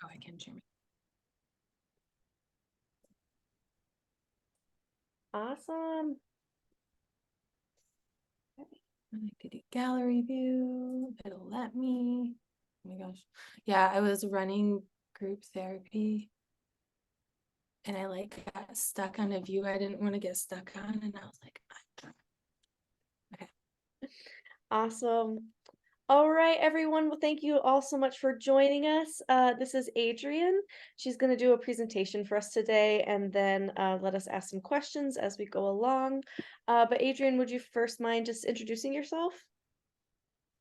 Oh, I can share. Awesome. I like to do gallery view. It'll let me. Oh my gosh. Yeah, I was running group therapy and I like got stuck on a view I didn't want to get stuck on. And I was like, okay. Awesome. All right, everyone. Well, thank you all so much for joining us. This is Adrian. She's going to do a presentation for us today and then let us ask some questions as we go along. But Adrian, would you first mind just introducing yourself?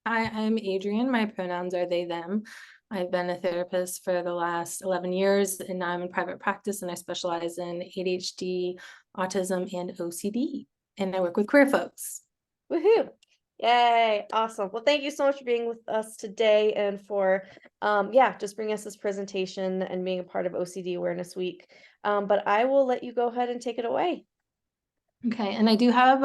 Hi, I'm Adrian. My pronouns are they, them. I've been a therapist for the last 11 years and now I'm in private practice and I specialize in ADHD, autism, and OCD. And I work with queer folks. Woohoo! Yay! Awesome. Well, thank you so much for being with us today and for, yeah, just bringing us this presentation and being a part of OCD Awareness Week. But I will let you go ahead and take it away. Okay, and I do have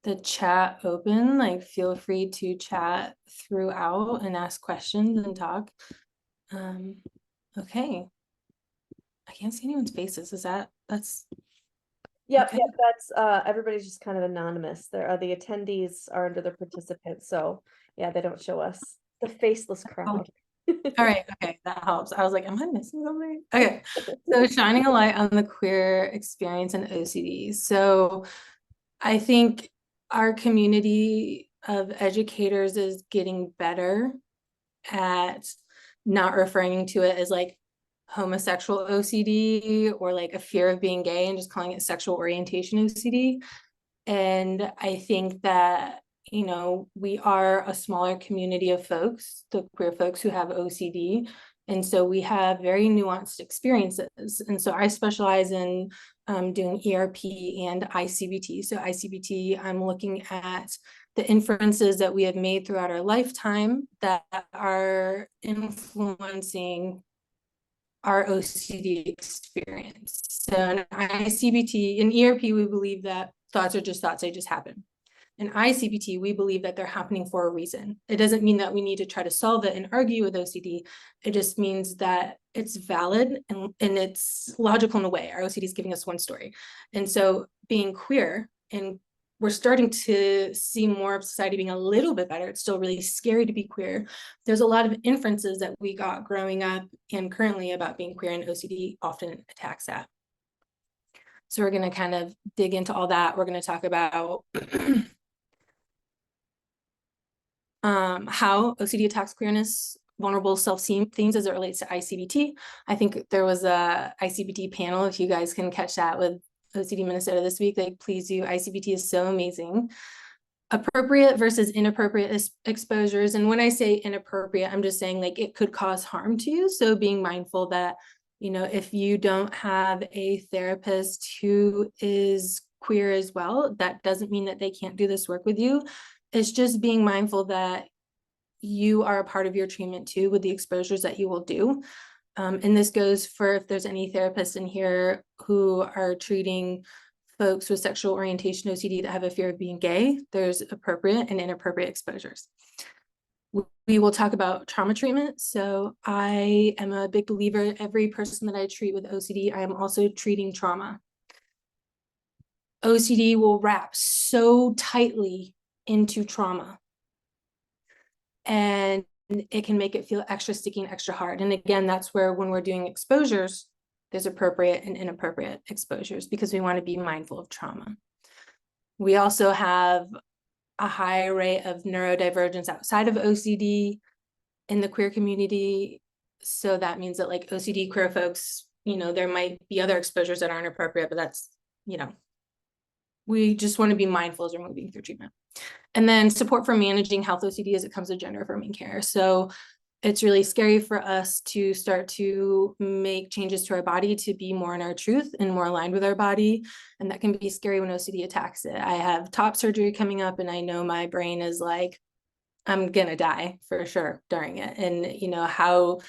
the chat open, like feel free to chat throughout and ask questions and talk. Okay. I can't see anyone's faces. That's Yep, okay? yep, that's everybody's just kind of anonymous. There are the attendees are under the participants, so yeah, they don't show us the faceless Oh, crowd. all right, okay, that helps. I was like, am I missing something? Okay, so shining a light on the queer experience in OCD. So I think our community of educators is getting better at not referring to it as like homosexual OCD or like a fear of being gay and just calling it sexual orientation OCD. And I think that, you know, we are a smaller community of folks, the queer folks who have OCD. And so we have very nuanced experiences. And so I specialize in doing ERP and ICBT. So ICBT, I'm looking at the inferences that we have made throughout our lifetime that are influencing our OCD experience. So in ICBT, in ERP, we believe that thoughts are just thoughts, they just happen. In ICBT, we believe that they're happening for a reason. It doesn't mean that we need to try to solve it and argue with OCD. It just means that it's valid and it's logical in a way. Our OCD is giving us one story. And so being queer, and we're starting to see more of society being a little bit better. It's still really scary to be queer. There's a lot of inferences that we got growing up and currently about being queer, and OCD often attacks that. So we're going to kind of dig into all that. We're going to talk about how OCD attacks queerness, vulnerable self-themes as it relates to ICBT. I think there was a ICBT panel, if you guys can catch that with OCD Minnesota this week, like please do. ICBT is so amazing. Appropriate versus inappropriate exposures. And when I say inappropriate, I'm just saying like it could cause harm to you. So being mindful that, you know, if you don't have a therapist who is queer as well, that doesn't mean that they can't do this work with you. It's just being mindful that you are a part of your treatment too with the exposures that you will do. And this goes for if there's any therapists in here who are treating folks with sexual orientation OCD that have a fear of being gay, there's appropriate and inappropriate exposures. We will talk about trauma treatment. So I am a big believer, every person that I treat with OCD, I am also treating trauma. OCD will wrap so tightly into trauma. And it can make it feel extra sticky and extra hard. And again, that's where when we're doing exposures, there's appropriate and inappropriate exposures because we want to be mindful of trauma. We also have a high rate of neurodivergence outside of OCD in the queer community. So that means that like OCD queer folks, you know, there might be other exposures that aren't appropriate, but that's, you know, we just want to be mindful as we're moving through treatment. And then support for managing health OCD as it comes to gender affirming care. So it's really scary for us to start to make changes to our body to be more in our truth and more aligned with our body. And that can be scary when OCD attacks it. I have top surgery coming up and I know my brain is like, I'm gonna die for sure during it. And you know, how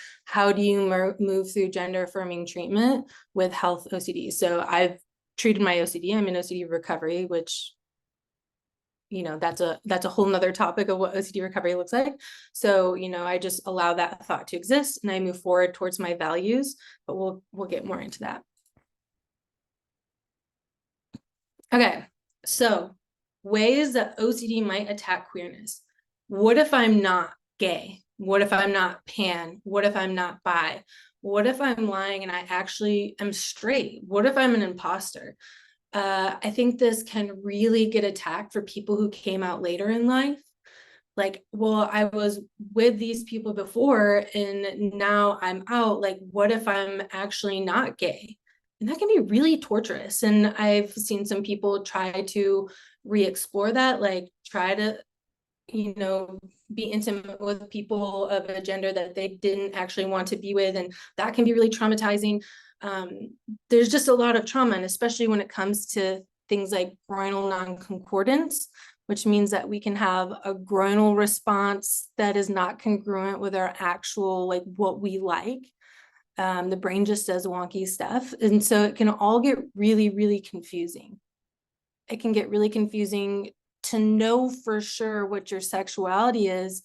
do you move through gender affirming treatment with health OCD? So I've treated my OCD. I'm in OCD recovery, which that's a whole nother topic of what OCD recovery looks like. So, I just allow that thought to exist and I move forward towards my values, but we'll get more into that. Okay, so ways that OCD might attack queerness. What if I'm not gay? What if I'm not pan? What if I'm not bi? What if I'm lying and I actually am straight? What if I'm an imposter? I think this can really get attacked for people who came out later in life. Like, well, I was with these people before and now I'm out. Like, what if I'm actually not gay? And that can be really torturous. And I've seen some people try to re-explore that, like try to, be intimate with people of a gender that they didn't actually want to be with. And that can be really traumatizing. There's just a lot of trauma, and especially when it comes to things like groinal non-concordance, which means that we can have a groinal response that is not congruent with our actual, like what we like. The brain just does wonky stuff. And so it can all get really, really confusing. It can get really confusing to know for sure what your sexuality is,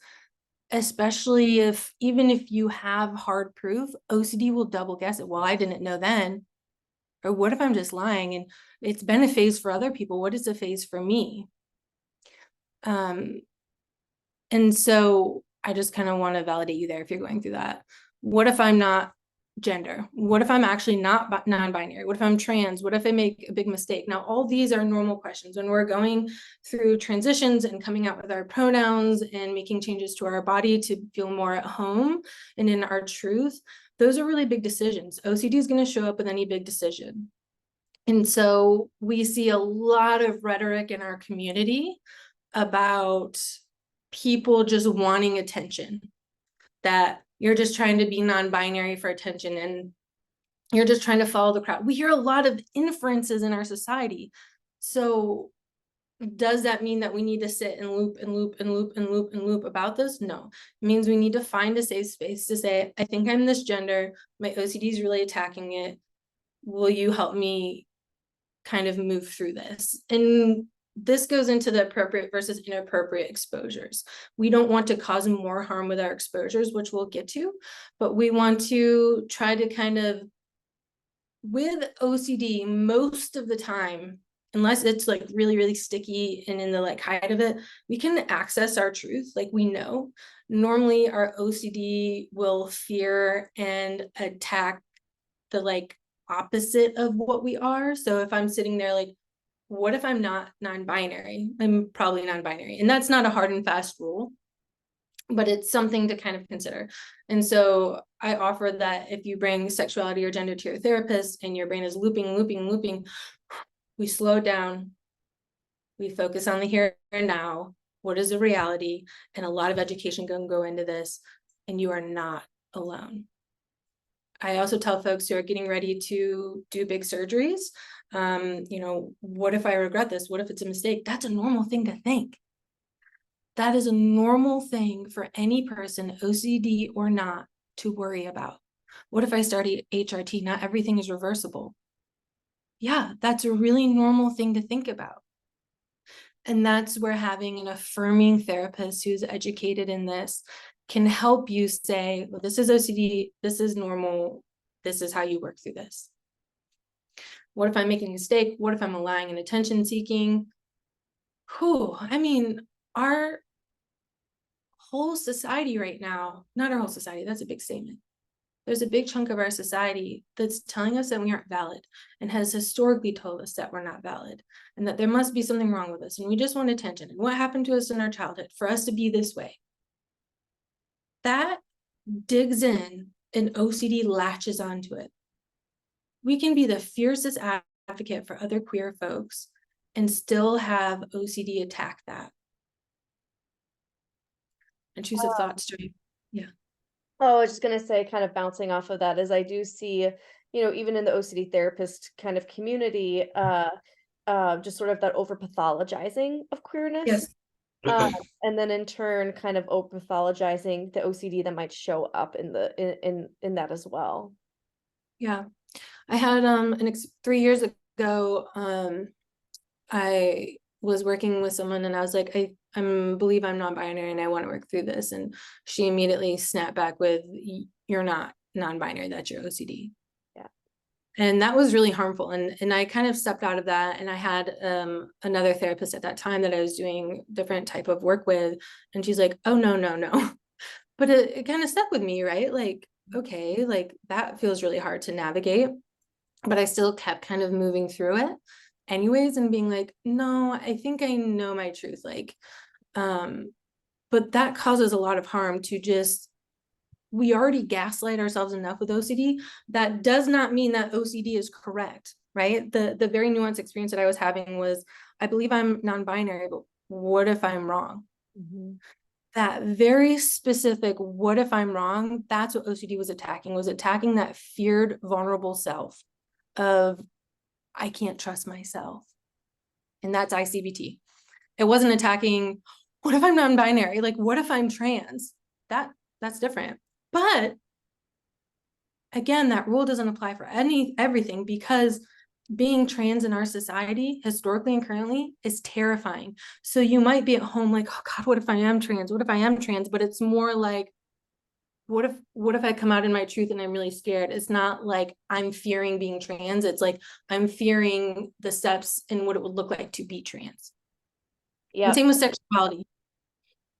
especially even if you have hard proof. OCD will double guess it. Well, I didn't know then. Or what if I'm just lying? And it's been a phase for other people. What is a phase for me? And so I just kind of want to validate you there if you're going through that. What if I'm not gender? What if I'm actually not non-binary? What if I'm trans? What if I make a big mistake? Now, all these are normal questions. When we're going through transitions and coming out with our pronouns and making changes to our body to feel more at home and in our truth, those are really big decisions. OCD is going to show up with any big decision. And so we see a lot of rhetoric in our community about people just wanting attention, that you're just trying to be non-binary for attention and you're just trying to follow the crowd. We hear a lot of inferences in our society. So does that mean that we need to sit and loop and loop and loop and loop and loop about this? No, it means we need to find a safe space to say, I think I'm this gender, my OCD is really attacking it. Will you help me kind of move through this? And this goes into the appropriate versus inappropriate exposures. We don't want to cause more harm with our exposures, which we'll get to, but we want to try to kind of, with OCD, most of the time, unless it's like really, really sticky and in the like height of it, we can access our truth. Like we know, normally our OCD will fear and attack the like opposite of what we are. So if I'm sitting there like, what if I'm not non-binary? I'm probably non-binary. And that's not a hard and fast rule, but it's something to kind of consider. And so I offer that if you bring sexuality or gender to your therapist and your brain is looping, looping, looping, we slow down, we focus on the here and now. What is the reality? And a lot of education can go into this, and you are not alone. I also tell folks who are getting ready to do big surgeries, what if I regret this? What if it's a mistake? That's a normal thing to think. That is a normal thing for any person, OCD or not, to worry about. What if I start HRT? Not everything is reversible. Yeah, that's a really normal thing to think about. And that's where having an affirming therapist who's educated in this can help you say, well, this is OCD, this is normal, this is how you work through this. What if I'm making a mistake? What if I'm lying and attention seeking? I mean, our whole society right now, not our whole society, that's a big statement. There's a big chunk of our society that's telling us that we aren't valid and has historically told us that we're not valid and that there must be something wrong with us and we just want attention. And what happened to us in our childhood for us to be this way? That digs in and OCD latches onto it. We can be the fiercest advocate for other queer folks and still have OCD attack that. Intrusive thoughts, Joy. Yeah. Oh, I was just gonna say, kind of bouncing off of that, is I do see, even in the OCD therapist kind of community, just sort of that over pathologizing of queerness. Yes. And then in turn, kind of over pathologizing the OCD that might show up in the in that as well. Yeah. I had 3 years ago, I was working with someone and I was like, I believe I'm non-binary and I want to work through this. And she immediately snapped back with, you're not non-binary, that's your OCD. Yeah. And that was really harmful. And I kind of stepped out of that. And I had another therapist at that time that I was doing different type of work with. And she's like, oh, no, no, no. But it kind of stuck with me, right? Like, okay, like that feels really hard to navigate. But I still kept kind of moving through it anyways and being like, no, I think I know my truth. Like, but that causes a lot of harm to just, we already gaslight ourselves enough with OCD. That does not mean that OCD is correct, right? The very nuanced experience that I was having was, I believe I'm non-binary, but what if I'm wrong? Mm-hmm. That very specific, what if I'm wrong? That's what OCD was attacking that feared, vulnerable self of, I can't trust myself. And that's ICBT. It wasn't attacking, what if I'm non-binary? Like, what if I'm trans? That's different. But again, that rule doesn't apply for everything, because being trans in our society historically and currently is terrifying. So you might be at home like, oh God, what if I am trans? What if I am trans? But it's more like, what if I come out in my truth and I'm really scared? It's not like I'm fearing being trans. It's like I'm fearing the steps and what it would look like to be trans. And Yep. same with sexuality.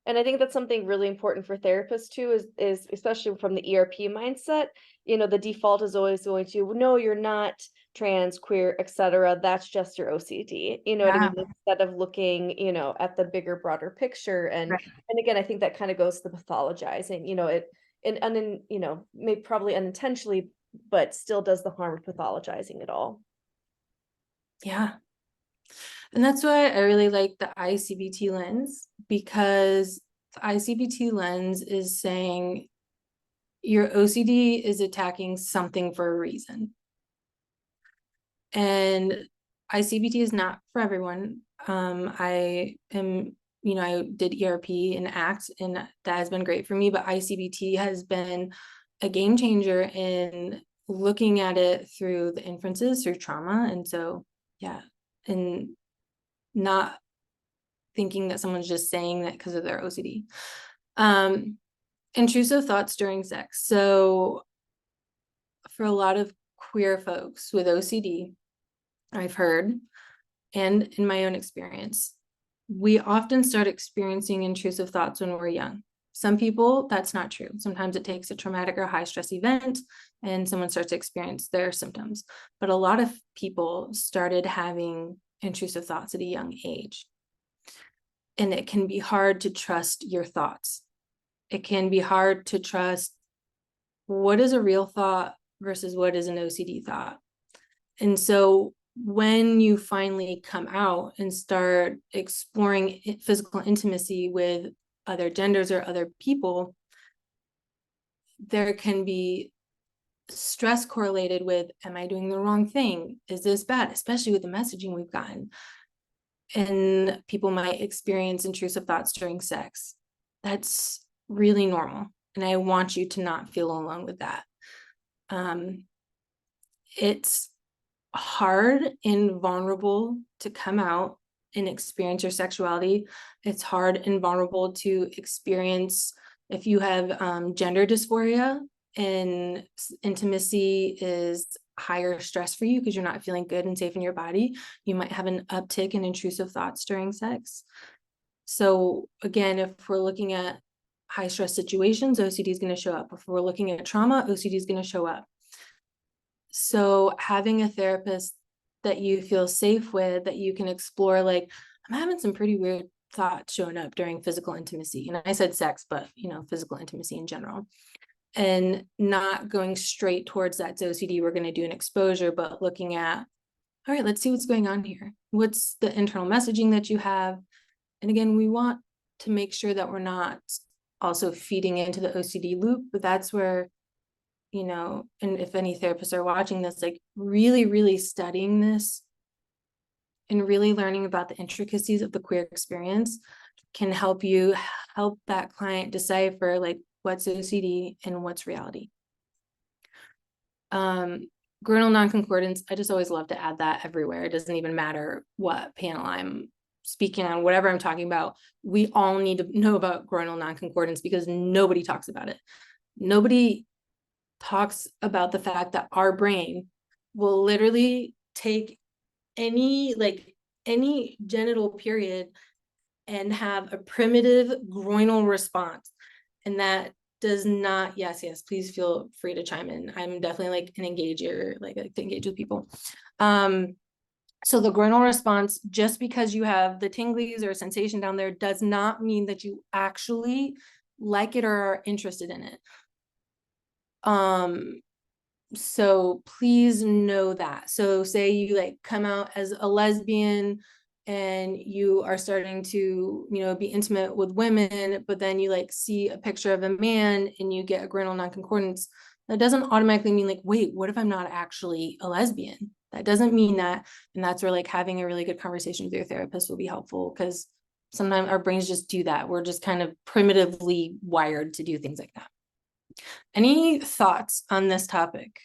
And I think that's something really important for therapists too, is especially from the ERP mindset, the default is always going to, no, you're not trans, queer, etc. That's just your OCD. You know what I Yeah, mean? Instead of looking, at the bigger, broader picture. And right. and again, I think that kind of goes to the pathologizing, and may probably unintentionally, but still does the harm of pathologizing it all. Yeah. And that's why I really like the ICBT lens, because the ICBT lens is saying your OCD is attacking something for a reason. And ICBT is not for everyone. I am, I did ERP and ACT, and that has been great for me, but ICBT has been a game changer in looking at it through the inferences, through trauma. And so, yeah, and not thinking that someone's just saying that because of their OCD. Intrusive thoughts during sex. So for a lot of queer folks with OCD, I've heard, and in my own experience, we often start experiencing intrusive thoughts when we're young. Some people, that's not true. Sometimes it takes a traumatic or high stress event and someone starts to experience their symptoms. But a lot of people started having intrusive thoughts at a young age. And it can be hard to trust your thoughts. It can be hard to trust what is a real thought versus what is an OCD thought. And so when you finally come out and start exploring physical intimacy with other genders or other people, there can be stress correlated with, am I doing the wrong thing? Is this bad? Especially with the messaging we've gotten. And people might experience intrusive thoughts during sex. That's really normal. And I want you to not feel alone with that. It's hard and vulnerable to come out and experience your sexuality. It's hard and vulnerable to experience if you have gender dysphoria, and intimacy is higher stress for you because you're not feeling good and safe in your body. You might have an uptick in intrusive thoughts during sex. So again, if we're looking at high stress situations, OCD is going to show up. If we're looking at trauma, OCD is going to show up. So having a therapist that you feel safe with, that you can explore, like, I'm having some pretty weird thoughts showing up during physical intimacy. And I said sex, but physical intimacy in general. And not going straight towards that OCD, we're going to do an exposure, but looking at, all right, let's see what's going on here. What's the internal messaging that you have? And again, we want to make sure that we're not also feeding into the OCD loop, but that's where, and if any therapists are watching this, like really, really studying this and really learning about the intricacies of the queer experience can help that client decipher like what's OCD and what's reality. Groinal non-concordance, I just always love to add that everywhere. It doesn't even matter what panel I'm speaking on whatever I'm talking about, we all need to know about groinal non-concordance because nobody talks about it. Nobody talks about the fact that our brain will literally take any genital period and have a primitive groinal response. And that does not, yes, please feel free to chime in. I'm definitely like an engager, like I like to engage with people. So the groinal response, just because you have the tinglies or sensation down there, does not mean that you actually like it or are interested in it. So please know that. So say you like come out as a lesbian and you are starting to, be intimate with women, but then you like see a picture of a man and you get a groinal non-concordance. That doesn't automatically mean like, wait, what if I'm not actually a lesbian? That doesn't mean that. And that's where like having a really good conversation with your therapist will be helpful, because sometimes our brains just do that. We're just kind of primitively wired to do things like that. Any thoughts on this topic?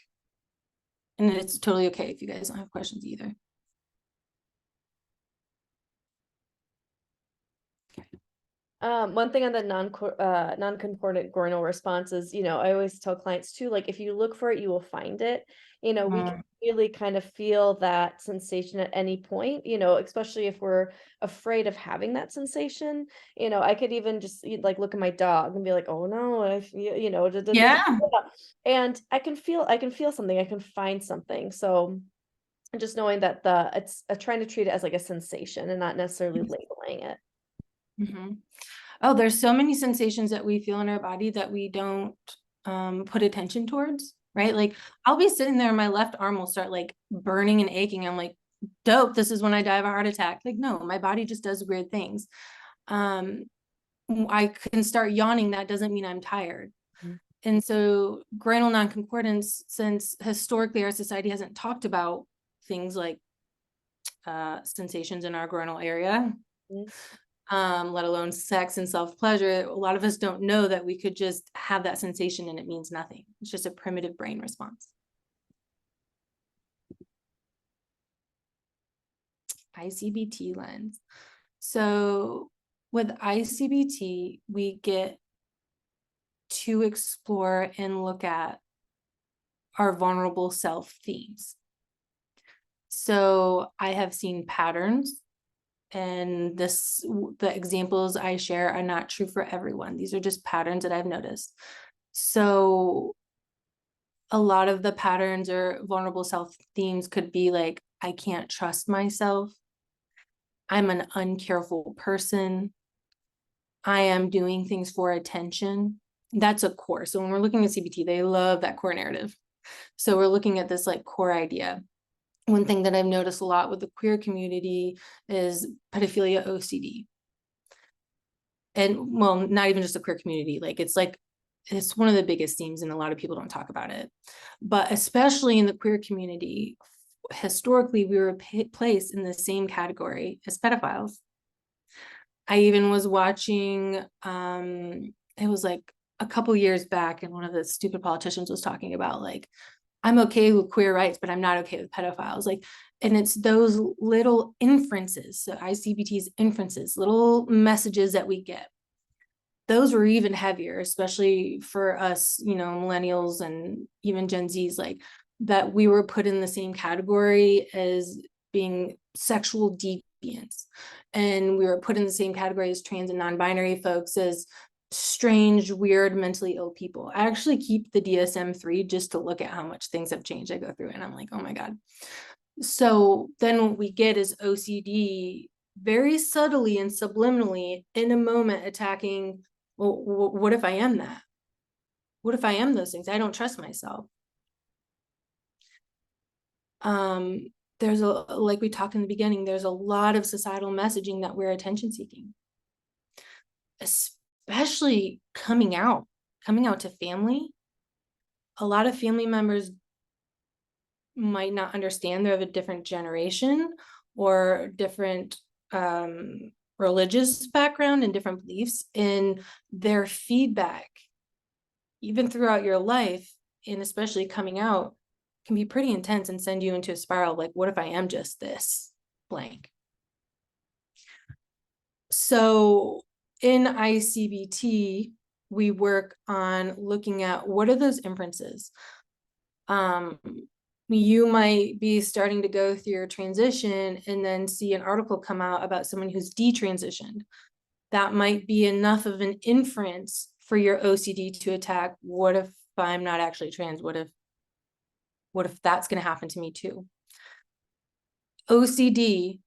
And it's totally okay if you guys don't have questions either. One thing on the non-concordant groinal response is, I always tell clients too, like if you look for it, you will find it. We can really kind of feel that sensation at any point, especially if we're afraid of having that sensation. I could even just like look at my dog and be like, oh no, I feel, Yeah. and I can feel something, I can find something. So just knowing that it's trying to treat it as like a sensation and not necessarily labeling it. Mm-hmm. Oh, there's so many sensations that we feel in our body that we don't put attention towards, right? Like I'll be sitting there and my left arm will start like burning and aching. I'm like, dope, this is when I die of a heart attack. Like, no, my body just does weird things. I can start yawning. That doesn't mean I'm tired. Mm-hmm. And so groinal non-concordance, since historically our society hasn't talked about things like sensations in our groinal area, let alone sex and self-pleasure, a lot of us don't know that we could just have that sensation and it means nothing. It's just a primitive brain response. ICBT lens. So with ICBT, we get to explore and look at our vulnerable self themes. So I have seen patterns, and the examples I share are not true for everyone. These are just patterns that I've noticed. So a lot of the patterns or vulnerable self themes could be like, I can't trust myself. I'm an uncareful person. I am doing things for attention. That's a core. So when we're looking at CBT, they love that core narrative. So we're looking at this like core idea. One thing that I've noticed a lot with the queer community is pedophilia OCD. And well, not even just the queer community, it's one of the biggest themes and a lot of people don't talk about it. But especially in the queer community, historically, we were placed in the same category as pedophiles. I even was watching, it was like a couple years back, and one of the stupid politicians was talking about like, I'm okay with queer rights, but I'm not okay with pedophiles. Like, and it's those little inferences, so ICBT's inferences, little messages that we get. Those were even heavier, especially for us, millennials and even Gen Zs, like that we were put in the same category as being sexual deviants. And we were put in the same category as trans and non-binary folks as strange, weird, mentally ill people. I actually keep the DSM-3 just to look at how much things have changed. I go through it and I'm like, oh my God. So then what we get is OCD very subtly and subliminally in a moment attacking, well, what if I am that? What if I am those things? I don't trust myself. There's like we talked in the beginning, there's a lot of societal messaging that we're attention seeking, especially coming out to family. A lot of family members might not understand they're of a different generation or different religious background and different beliefs, in their feedback, even throughout your life, and especially coming out, can be pretty intense and send you into a spiral. Like, what if I am just this blank? So in ICBT, we work on looking at what are those inferences. You might be starting to go through your transition and then see an article come out about someone who's detransitioned. That might be enough of an inference for your OCD to attack. What if I'm not actually trans? What if that's going to happen to me too? OCD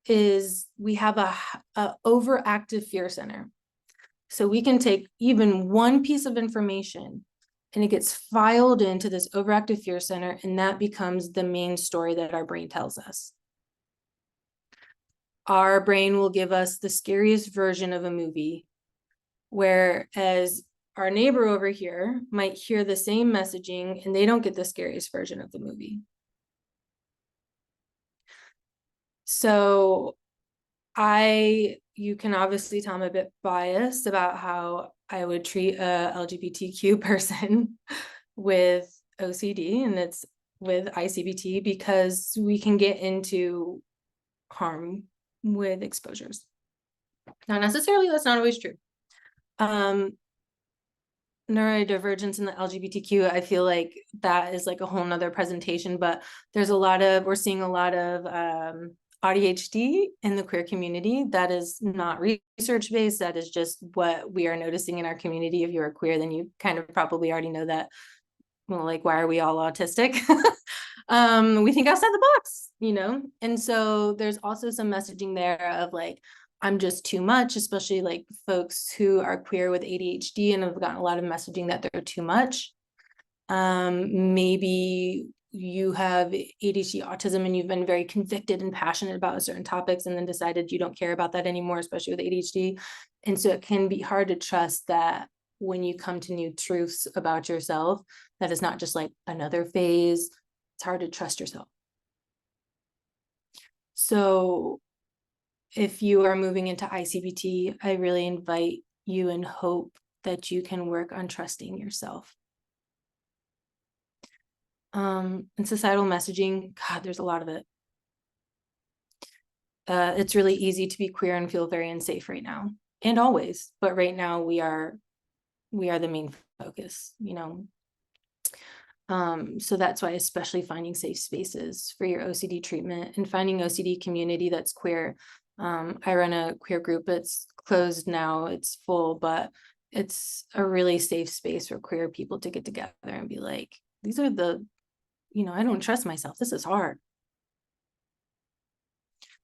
is, we have a overactive fear center. So we can take even one piece of information and it gets filed into this overactive fear center, and that becomes the main story that our brain tells us. Our brain will give us the scariest version of a movie, whereas our neighbor over here might hear the same messaging and they don't get the scariest version of the movie. So you can obviously tell I'm a bit biased about how I would treat a LGBTQ person with OCD, and it's with ICBT, because we can get into harm with exposures. Not necessarily, that's not always true. Neurodivergence in the LGBTQ, I feel like that is like a whole nother presentation, but we're seeing a lot of ADHD in the queer community. That is not research based. That is just what we are noticing in our community. If you're queer, then you kind of probably already know that. Well, like, why are we all autistic? We think outside the box, and so there's also some messaging there of like, I'm just too much, especially like folks who are queer with ADHD and have gotten a lot of messaging that they're too much. Maybe you have ADHD, autism, and you've been very convicted and passionate about certain topics and then decided you don't care about that anymore, especially with ADHD. And so it can be hard to trust that when you come to new truths about yourself, that is not just like another phase. It's hard to trust yourself. So if you are moving into ICBT, I really invite you and hope that you can work on trusting yourself. And societal messaging, God, there's a lot of it. It's really easy to be queer and feel very unsafe right now, and always, but right now we are the main focus, so that's why, especially finding safe spaces for your OCD treatment and finding OCD community that's queer. I run a queer group. It's closed now, it's full, but it's a really safe space for queer people to get together and be like, these are I don't trust myself. This is hard.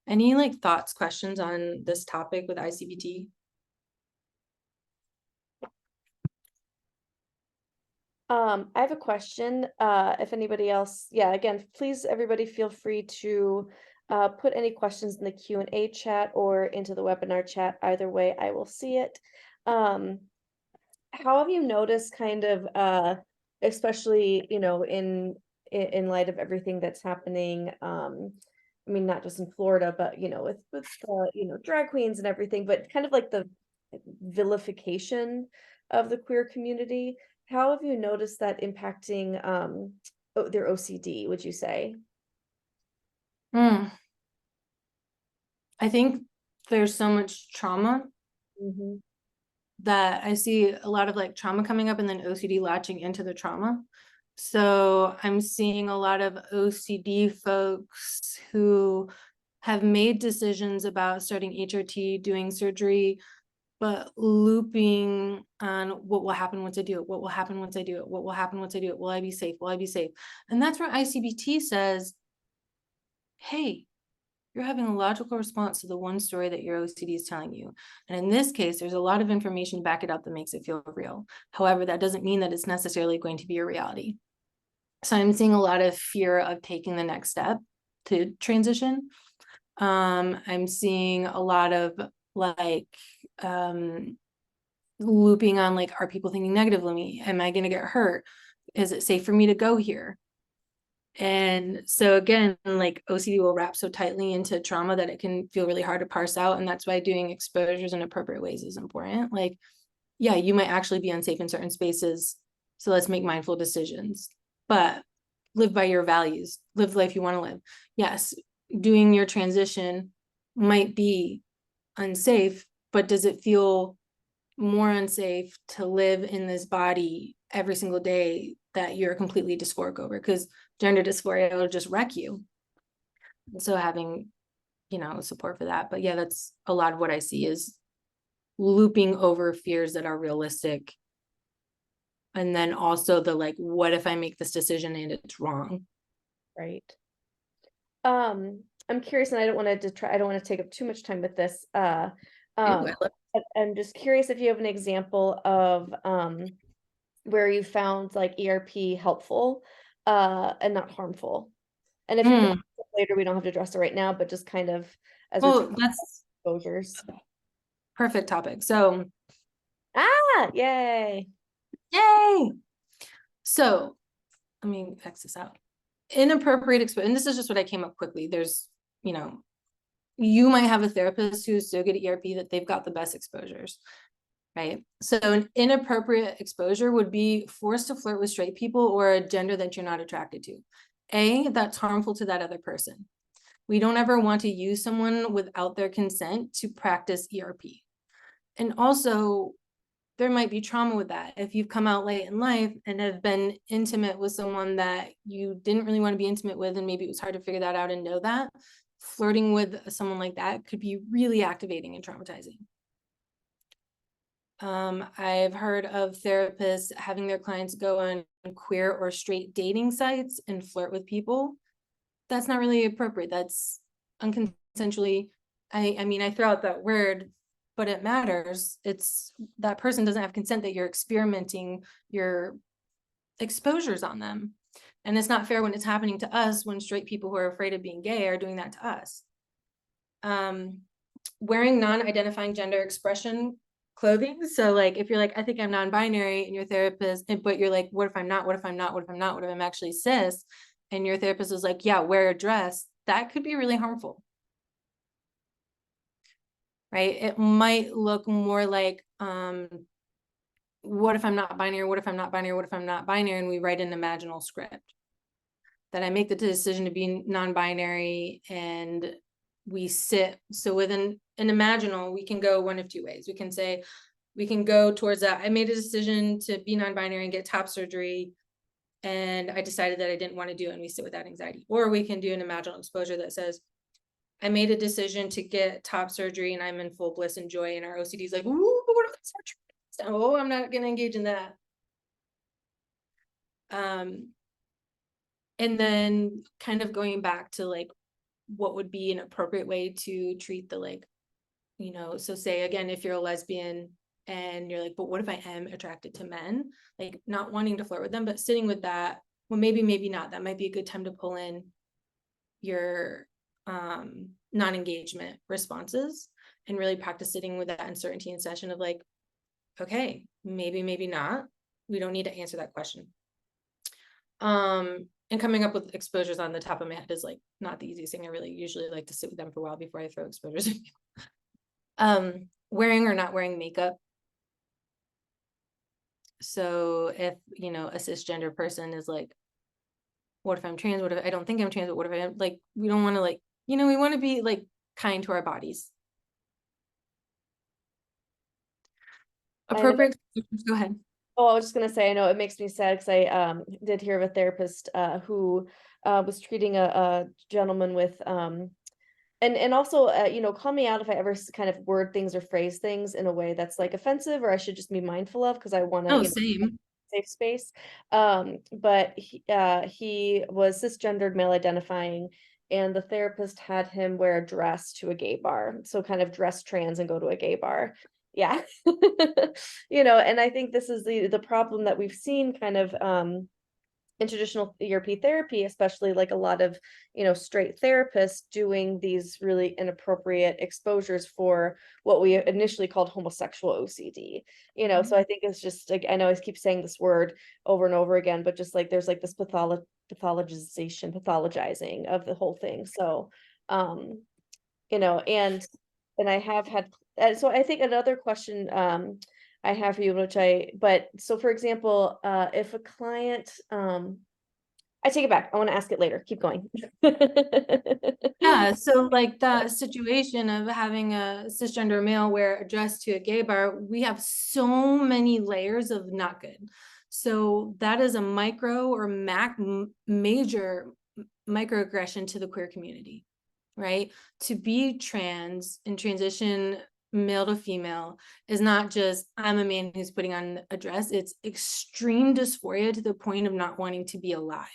Any like thoughts, questions on this topic with ICBT? I have a question. If anybody else, yeah, again, please, everybody feel free to put any questions in the Q&A chat or into the webinar chat. Either way, I will see it. How have you noticed kind of, especially, in light of everything that's happening, I mean, not just in Florida, but, with drag queens and everything, but kind of like the vilification of the queer community. How have you noticed that impacting their OCD, would you say? I think there's so much trauma Mm-hmm. that I see a lot of like trauma coming up and then OCD latching into the trauma. So I'm seeing a lot of OCD folks who have made decisions about starting HRT, doing surgery, but looping on what will happen once I do it, what will happen once I do it, what will happen once I do it, will I be safe, will I be safe? And that's where ICBT says, hey, you're having a logical response to the one story that your OCD is telling you. And in this case, there's a lot of information to back it up that makes it feel real. However, that doesn't mean that it's necessarily going to be a reality. So I'm seeing a lot of fear of taking the next step to transition. I'm seeing a lot of like looping on like, are people thinking negatively of me? Am I going to get hurt? Is it safe for me to go here? And so again, like OCD will wrap so tightly into trauma that it can feel really hard to parse out. And that's why doing exposures in appropriate ways is important. Like, yeah, you might actually be unsafe in certain spaces. So let's make mindful decisions, but live by your values, live the life you want to live. Yes, doing your transition might be unsafe, but does it feel more unsafe to live in this body every single day that you're completely dysphoric over? Because gender dysphoria will just wreck you. And so having, support for that. But yeah, that's a lot of what I see is looping over fears that are realistic. And then also the like, what if I make this decision and it's wrong? Right. I'm curious, and I don't want to take up too much time with this. Ooh, I love I'm just curious if you have an example of where you found like ERP helpful and not harmful. And if you can Mm. later, we don't have to address it right now, but just kind of as we're Well, talking that's about exposures. perfect topic. So, Ah, yay. yay. So, let me X this out. Inappropriate exposure, and this is just what I came up quickly. There's, you might have a therapist who's so good at ERP that they've got the best exposures, right? So an inappropriate exposure would be forced to flirt with straight people or a gender that you're not attracted to. That's harmful to that other person. We don't ever want to use someone without their consent to practice ERP. And also, there might be trauma with that. If you've come out late in life and have been intimate with someone that you didn't really want to be intimate with, and maybe it was hard to figure that out and know that, flirting with someone like that could be really activating and traumatizing. I've heard of therapists having their clients go on queer or straight dating sites and flirt with people. That's not really appropriate. That's unconsensually. I mean, I throw out that word, but it matters. It's that person doesn't have consent that you're experimenting your exposures on them. And it's not fair when it's happening to us, when straight people who are afraid of being gay are doing that to us. Wearing non-identifying gender expression clothing. So like, if you're like, I think I'm non-binary, and your therapist, but you're like, what if I'm not, what if I'm not, what if I'm not, what if I'm actually cis? And your therapist is like, yeah, wear a dress. That could be really harmful. Right? It might look more like, what if I'm not binary? What if I'm not binary? What if I'm not binary? And we write an imaginal script that I make the decision to be non-binary, and we sit. So within an imaginal, we can go one of two ways. We can say, we can go towards that. I made a decision to be non-binary and get top surgery, and I decided that I didn't want to do it, and we sit with that anxiety. Or we can do an imaginal exposure that says, I made a decision to get top surgery and I'm in full bliss and joy, and our OCD is like, ooh, but what if it's surgery? Oh, I'm not going to engage in that. And then kind of going back to like, what would be an appropriate way to treat the like, so say again, if you're a lesbian and you're like, but what if I am attracted to men? Like, not wanting to flirt with them, but sitting with that. Well, maybe not. That might be a good time to pull in your non-engagement responses and really practice sitting with that uncertainty in session of like, okay, maybe not. We don't need to answer that question. And coming up with exposures on the top of my head is like not the easiest thing. I really usually like to sit with them for a while before I throw exposures. Wearing or not wearing makeup. So if, a cisgender person is like, what if I'm trans? What if I don't think I'm trans? But what if I am? Like, we don't want to like, we want to be like kind to our bodies. Appropriate. Go ahead. Oh, I was just gonna say, I know it makes me sad because I did hear of a therapist who was treating a gentleman with and also call me out if I ever kind of word things or phrase things in a way that's like offensive or I should just be mindful of because I want to Oh, same. safe space. But he was cisgendered, male identifying, and the therapist had him wear a dress to a gay bar. So kind of dress trans and go to a gay bar. Yeah. And I think this is the problem that we've seen kind of in traditional ERP therapy, especially like a lot of, straight therapists doing these really inappropriate exposures for what we initially called homosexual OCD. So I think it's just like, I know I keep saying this word over and over again, but just like there's like this pathologizing of the whole thing. So, and I have had, so I think another question I have for you, but so for example, if a client I take it back. I want to ask it later. Keep going. Yeah, so like that situation of having a cisgender male wear a dress to a gay bar, we have so many layers of not good. So that is a micro or major microaggression to the queer community, right? To be trans and transition male to female is not just I'm a man who's putting on a dress, it's extreme dysphoria to the point of not wanting to be alive.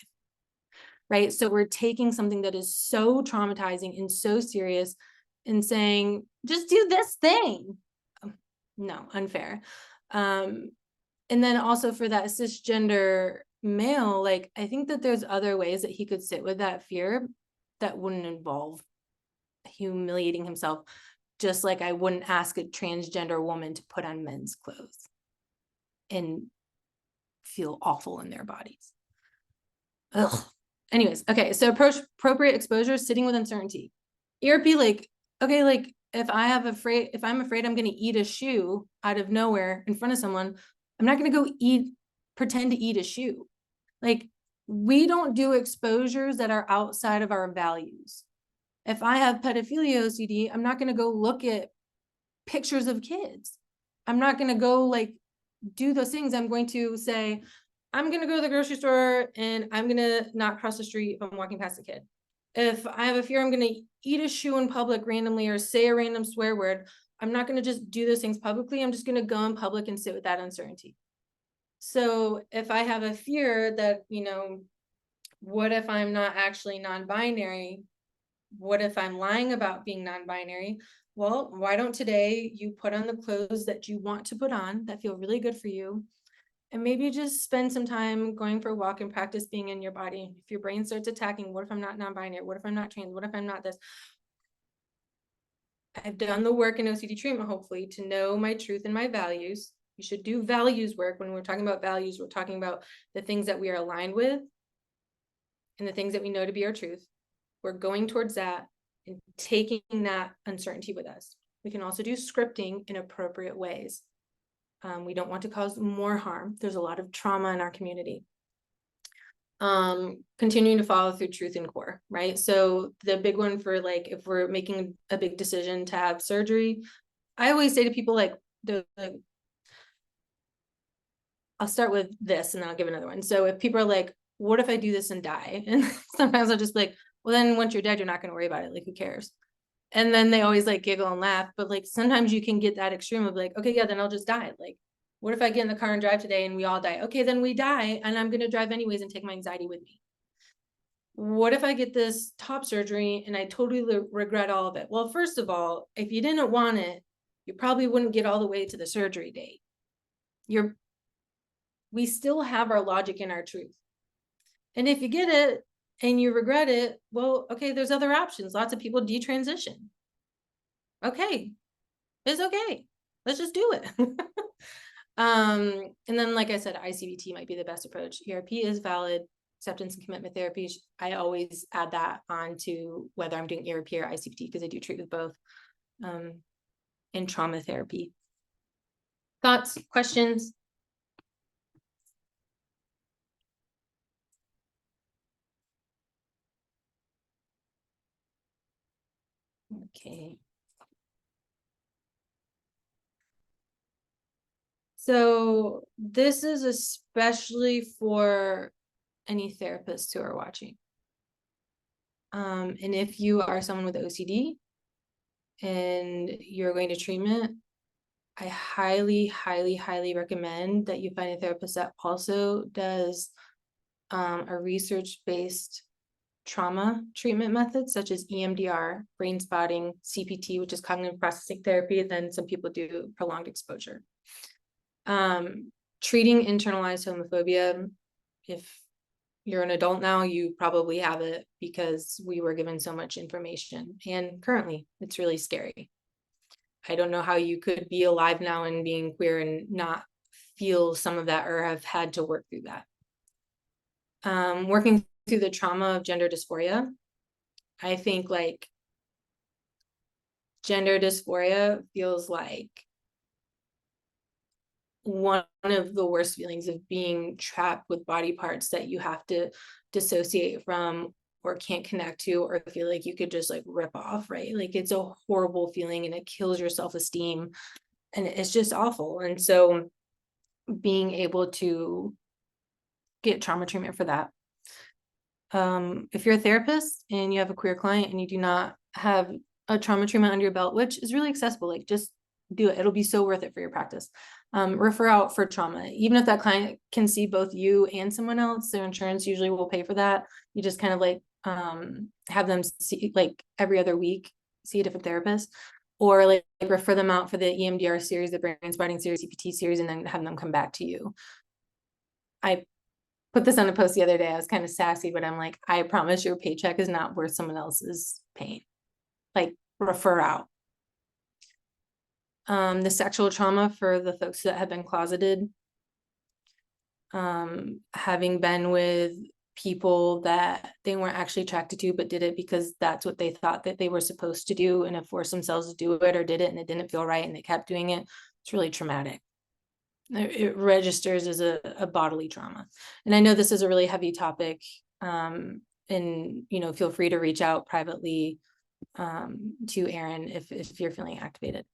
Right. So we're taking something that is so traumatizing and so serious and saying, just do this thing. No, unfair. And then also for that cisgender male, like, I think that there's other ways that he could sit with that fear that wouldn't involve humiliating himself, just like I wouldn't ask a transgender woman to put on men's clothes and feel awful in their bodies. Ugh. Anyways, okay, so appropriate exposure, sitting with uncertainty. ERP, like, okay, like if I'm afraid I'm gonna eat a shoe out of nowhere in front of someone, I'm not gonna go pretend to eat a shoe. Like, we don't do exposures that are outside of our values. If I have pedophilia OCD, I'm not gonna go look at pictures of kids. I'm not gonna go like do those things. I'm going to say, I'm going to go to the grocery store and I'm going to not cross the street if I'm walking past a kid. If I have a fear, I'm going to eat a shoe in public randomly or say a random swear word. I'm not going to just do those things publicly. I'm just going to go in public and sit with that uncertainty. So if I have a fear that, what if I'm not actually non-binary? What if I'm lying about being non-binary? Well, why don't today you put on the clothes that you want to put on that feel really good for you? And maybe just spend some time going for a walk and practice being in your body. If your brain starts attacking, what if I'm not non-binary? What if I'm not trans? What if I'm not this? I've done the work in OCD treatment, hopefully, to know my truth and my values. You should do values work. When we're talking about values, we're talking about the things that we are aligned with and the things that we know to be our truth. We're going towards that and taking that uncertainty with us. We can also do scripting in appropriate ways. We don't want to cause more harm. There's a lot of trauma in our community. Continuing to follow through truth and core, right? So the big one for like, if we're making a big decision to have surgery, I always say to people like, I'll start with this and then I'll give another one. So if people are like, what if I do this and die? And sometimes I'll just be like, well, then once you're dead, you're not going to worry about it. Like, who cares? And then they always like giggle and laugh. But like, sometimes you can get that extreme of like, okay, yeah, then I'll just die. Like, what if I get in the car and drive today and we all die? Okay, then we die and I'm going to drive anyways and take my anxiety with me. What if I get this top surgery and I totally regret all of it? Well, first of all, if you didn't want it, you probably wouldn't get all the way to the surgery date. We still have our logic and our truth. And if you get it and you regret it, well, okay, there's other options. Lots of people detransition. Okay, it's okay. Let's just do it. And then, like I said, ICBT might be the best approach. ERP is valid. Acceptance and commitment therapy, I always add that on to whether I'm doing ERP or ICBT because I do treat with both. And trauma therapy. Thoughts, questions? Okay. So this is especially for any therapists who are watching. And if you are someone with OCD and you're going to treatment, I highly, highly, highly recommend that you find a therapist that also does a research-based trauma treatment methods such as EMDR, brain spotting, CPT, which is cognitive processing therapy, and then some people do prolonged exposure. Treating internalized homophobia, if you're an adult now, you probably have it because we were given so much information. And currently, it's really scary. I don't know how you could be alive now and being queer and not feel some of that or have had to work through that. Working through the trauma of gender dysphoria, I think like gender dysphoria feels like one of the worst feelings of being trapped with body parts that you have to dissociate from or can't connect to or feel like you could just like rip off, right? Like it's a horrible feeling and it kills your self-esteem and it's just awful. And so being able to get trauma treatment for that. If you're a therapist and you have a queer client and you do not have a trauma treatment under your belt, which is really accessible, like just do it. It'll be so worth it for your practice. Refer out for trauma. Even if that client can see both you and someone else, their insurance usually will pay for that. You just kind of like have them see like every other week, see a different therapist, or like refer them out for the EMDR series, the brain spotting series, CPT series, and then have them come back to you. I put this on a post the other day. I was kind of sassy, but I'm like, I promise your paycheck is not worth someone else's pain. Like refer out. The sexual trauma for the folks that have been closeted. Having been with people that they weren't actually attracted to, but did it because that's what they thought that they were supposed to do and have forced themselves to do it or did it and it didn't feel right and they kept doing it. It's really traumatic. It registers as a bodily trauma. And I know this is a really heavy topic. And feel free to reach out privately to Erin if you're feeling activated.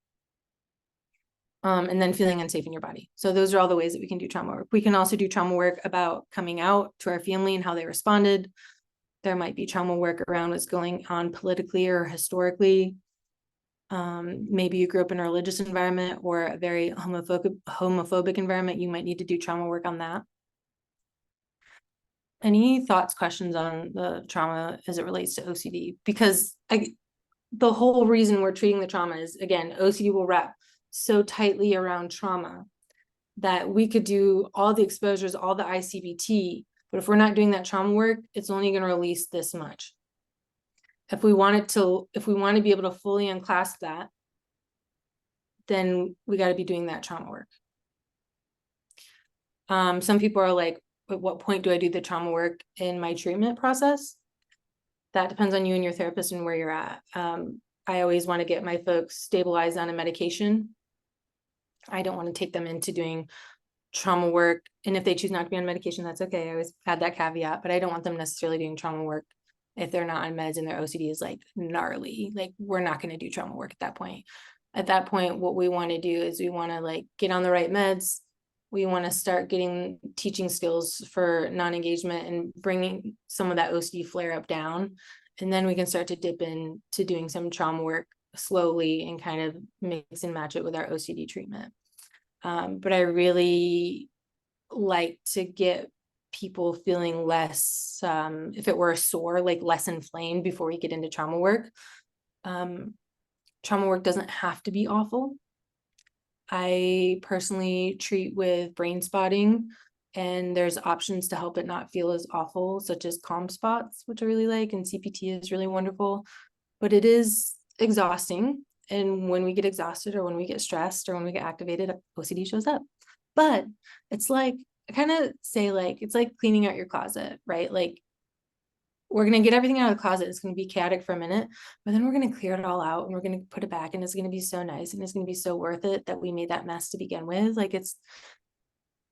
And then feeling unsafe in your body. So those are all the ways that we can do trauma work. We can also do trauma work about coming out to our family and how they responded. There might be trauma work around what's going on politically or historically. Maybe you grew up in a religious environment or a very homophobic environment. You might need to do trauma work on that. Any thoughts, questions on the trauma as it relates to OCD? Because the whole reason we're treating the trauma is, again, OCD will wrap so tightly around trauma that we could do all the exposures, all the ICBT, but if we're not doing that trauma work, it's only going to release this much. If we want to be able to fully unclasp that, then we got to be doing that trauma work. Some people are like, at what point do I do the trauma work in my treatment process? That depends on you and your therapist and where you're at. I always want to get my folks stabilized on a medication. I don't want to take them into doing trauma work. And if they choose not to be on medication, that's okay. I always had that caveat, but I don't want them necessarily doing trauma work if they're not on meds and their OCD is like gnarly. Like we're not going to do trauma work at that point. At that point, what we want to do is we want to like get on the right meds. We want to start getting teaching skills for non-engagement and bringing some of that OCD flare up down. And then we can start to dip into doing some trauma work slowly and kind of mix and match it with our OCD treatment. But I really like to get people feeling less, if it were a sore, like less inflamed before we get into trauma work. Trauma work doesn't have to be awful. I personally treat with brain spotting, and there's options to help it not feel as awful, such as calm spots, which I really like, and CPT is really wonderful, but it is exhausting. And when we get exhausted or when we get stressed or when we get activated, OCD shows up. But it's like, I kind of say like, it's like cleaning out your closet, right? Like we're going to get everything out of the closet. It's going to be chaotic for a minute, but then we're going to clear it all out and we're going to put it back and it's going to be so nice and it's going to be so worth it that we made that mess to begin with. Like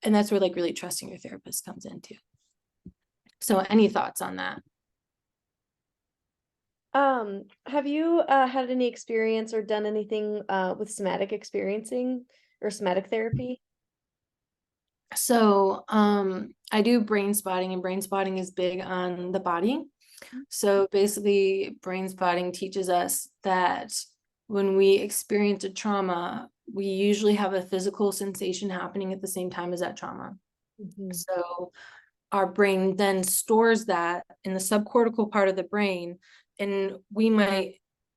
and that's where like really trusting your therapist comes into. So any thoughts on that? Have you had any experience or done anything with somatic experiencing or somatic therapy? So I do brain spotting, and brain spotting is big on the body. So basically, brain spotting teaches us that when we experience a trauma, we usually have a physical sensation happening at the same time as that trauma. So our brain then stores that in the subcortical part of the brain, and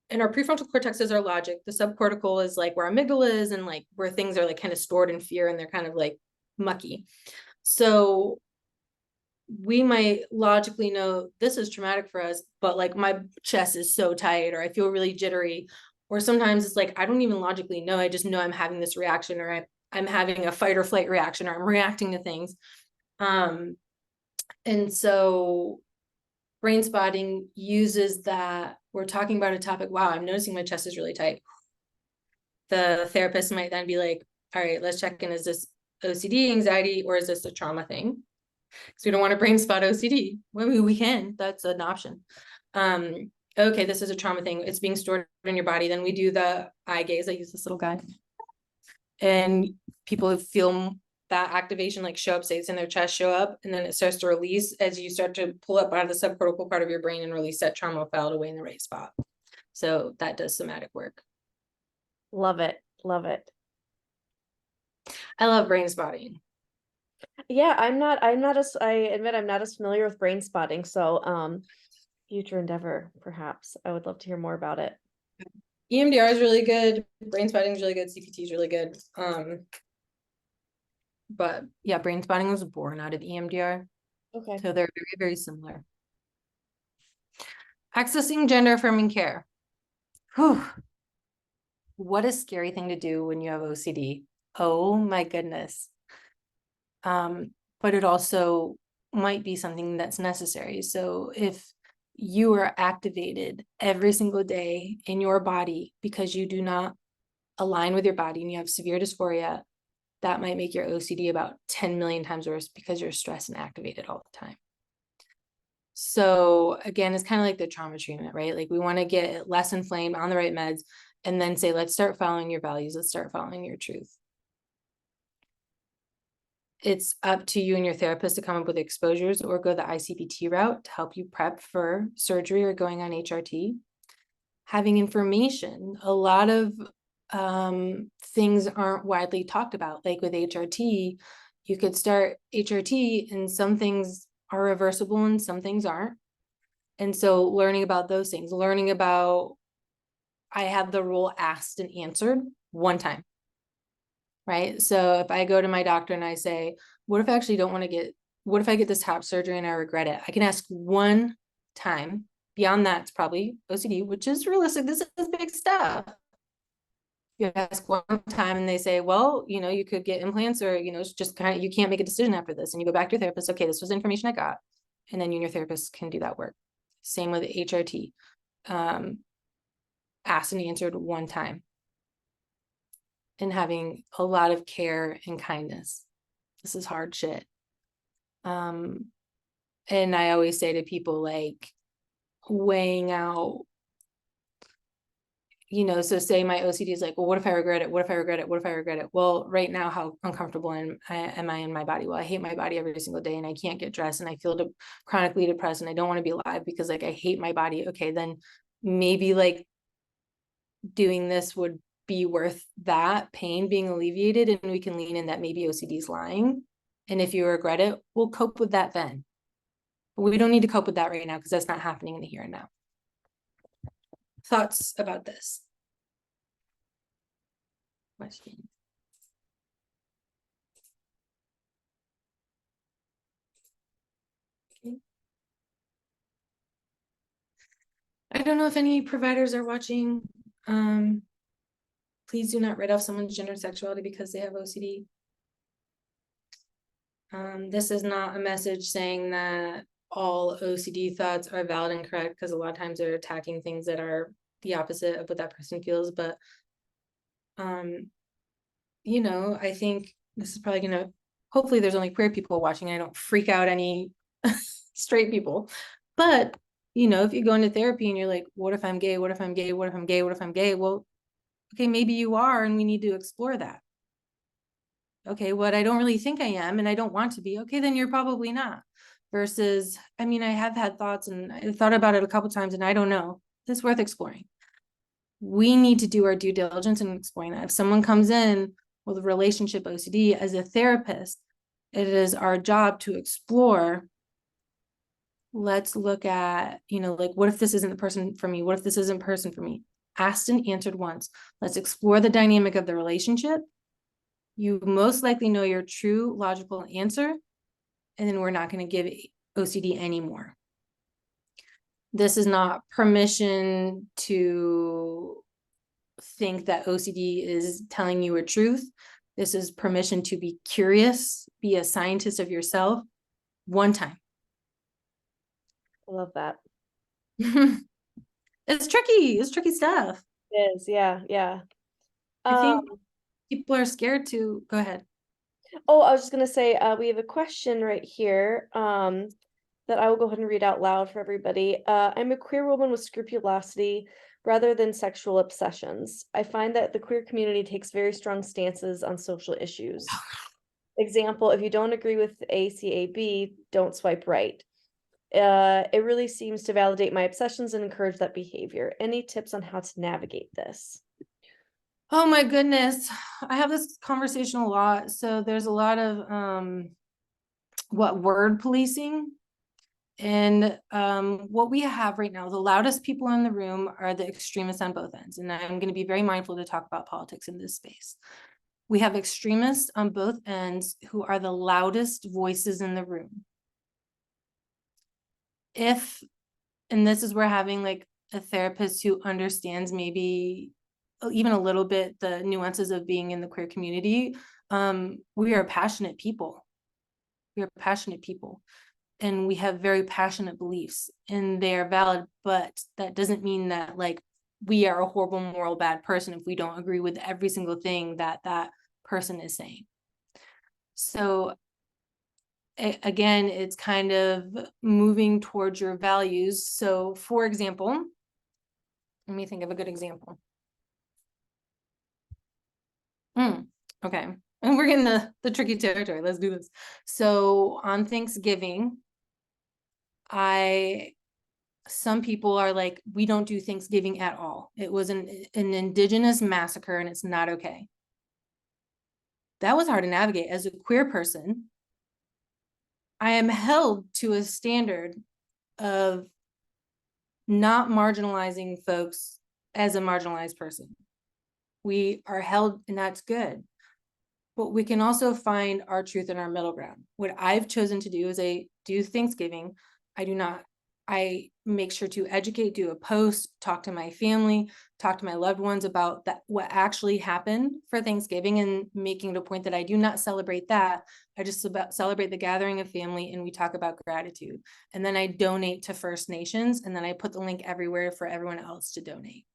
and our prefrontal cortex is our logic. The subcortical is like where our amygdala is and like where things are like kind of stored in fear and they're kind of like mucky. So we might logically know this is traumatic for us, but like my chest is so tight or I feel really jittery. Or sometimes it's like, I don't even logically know. I just know I'm having this reaction or I'm having a fight or flight reaction or I'm reacting to things. And so brain spotting uses that. We're talking about a topic. Wow, I'm noticing my chest is really tight. The therapist might then be like, all right, let's check in. Is this OCD, anxiety, or is this a trauma thing? Because we don't want to brain spot OCD. Well, we can, that's an option. Okay, this is a trauma thing. It's being stored in your body. Then we do the eye gaze. I use this little guy. And people feel that activation like show up, say it's in their chest, show up, and then it starts to release as you start to pull up out of the subcortical part of your brain and release that trauma filed away in the right spot. So that does somatic work. Love it. Love it. I love brain spotting. Yeah, I admit I'm not as familiar with brain spotting. So, future endeavor, perhaps. I would love to hear more about it. EMDR is really good. Brain spotting is really good. CPT is really good. But yeah, brain spotting was born out of EMDR. Okay. So they're very, very similar. Accessing gender affirming care. Whew. What a scary thing to do when you have OCD. Oh my goodness. But it also might be something that's necessary. So if you are activated every single day in your body because you do not align with your body and you have severe dysphoria, that might make your OCD about 10 million times worse because you're stressed and activated all the time. So again, it's kind of like the trauma treatment, right? Like we want to get it less inflamed on the right meds and then say, let's start following your values. Let's start following your truth. It's up to you and your therapist to come up with exposures or go the ICPT route to help you prep for surgery or going on HRT. Having information, a lot of things aren't widely talked about. Like with HRT, you could start HRT and some things are reversible and some things aren't. And so learning about those things, learning about, I have the rule asked and answered one time. Right. So if I go to my doctor and I say, what if I actually don't want to what if I get this top surgery and I regret it? I can ask one time. Beyond that, it's probably OCD, which is realistic. This is big stuff. You ask one time and they say, well, you could get implants or, it's just kind of, you can't make a decision after this. And you go back to your therapist. Okay, this was information I got. And then you and your therapist can do that work. Same with HRT. Asked and answered one time. And having a lot of care and kindness. This is hard shit. And I always say to people, like, weighing out, so say my OCD is like, well, what if I regret it? What if I regret it? What if I regret it? Well, right now, how uncomfortable am I in my body? Well, I hate my body every single day and I can't get dressed and I feel chronically depressed and I don't want to be alive because like I hate my body. Okay, then maybe like doing this would be worth that pain being alleviated and we can lean in that maybe OCD is lying. And if you regret it, we'll cope with that then. But we don't need to cope with that right now because that's not happening in the here and now. Thoughts about this? Question. Okay. I don't know if any providers are watching. Please do not write off someone's gender and sexuality because they have OCD. This is not a message saying that all OCD thoughts are valid and correct because a lot of times they're attacking things that are the opposite of what that person feels. But, I think this is probably gonna, hopefully there's only queer people watching. I don't freak out any straight people. But, if you go into therapy and you're like, what if I'm gay? What if I'm gay? What if I'm gay? What if I'm gay? Well, okay, maybe you are, and we need to explore that. Okay, what I don't really think I am, and I don't want to be, okay, then you're probably not. Versus, I have had thoughts and I thought about it a couple times and I don't know. It's worth exploring. We need to do our due diligence in exploring that. If someone comes in with a relationship OCD as a therapist, it is our job to explore. Let's look at, like, what if this isn't the person for me? What if this isn't person for me? Asked and answered once. Let's explore the dynamic of the relationship. You most likely know your true logical answer, and then we're not going to give OCD anymore. This is not permission to think that OCD is telling you a truth. This is permission to be curious, be a scientist of yourself one time. I love that. It's tricky stuff. It is, yeah. I think people are scared to go ahead. Oh, I was just gonna say, we have a question right here, that I will go ahead and read out loud for everybody. I'm a queer woman with scrupulosity rather than sexual obsessions. I find that the queer community takes very strong stances on social issues. Example, if you don't agree with ACAB, don't swipe right. It really seems to validate my obsessions and encourage that behavior. Any tips on how to navigate this? Oh my goodness. I have this conversation a lot. So there's a lot of word policing. And what we have right now, the loudest people in the room are the extremists on both ends. And I'm going to be very mindful to talk about politics in this space. We have extremists on both ends who are the loudest voices in the room. And this is where having like a therapist who understands maybe even a little bit the nuances of being in the queer community, we are passionate people. We are passionate people. And we have very passionate beliefs and they are valid, but that doesn't mean that like we are a horrible, moral, bad person if we don't agree with every single thing that that person is saying. So again, it's kind of moving towards your values. So for example, let me think of a good example. Okay. And we're getting the tricky territory. Let's do this. So on Thanksgiving, some people are like, we don't do Thanksgiving at all. It was an indigenous massacre and it's not okay. That was hard to navigate. As a queer person, I am held to a standard of not marginalizing folks as a marginalized person. We are held, and that's good. But we can also find our truth in our middle ground. What I've chosen to do is I do Thanksgiving. I make sure to educate, do a post, talk to my family, talk to my loved ones about that, what actually happened for Thanksgiving, and making it a point that I do not celebrate that. I just celebrate the gathering of family and we talk about gratitude. And then I donate to First Nations, and then I put the link everywhere for everyone else to donate.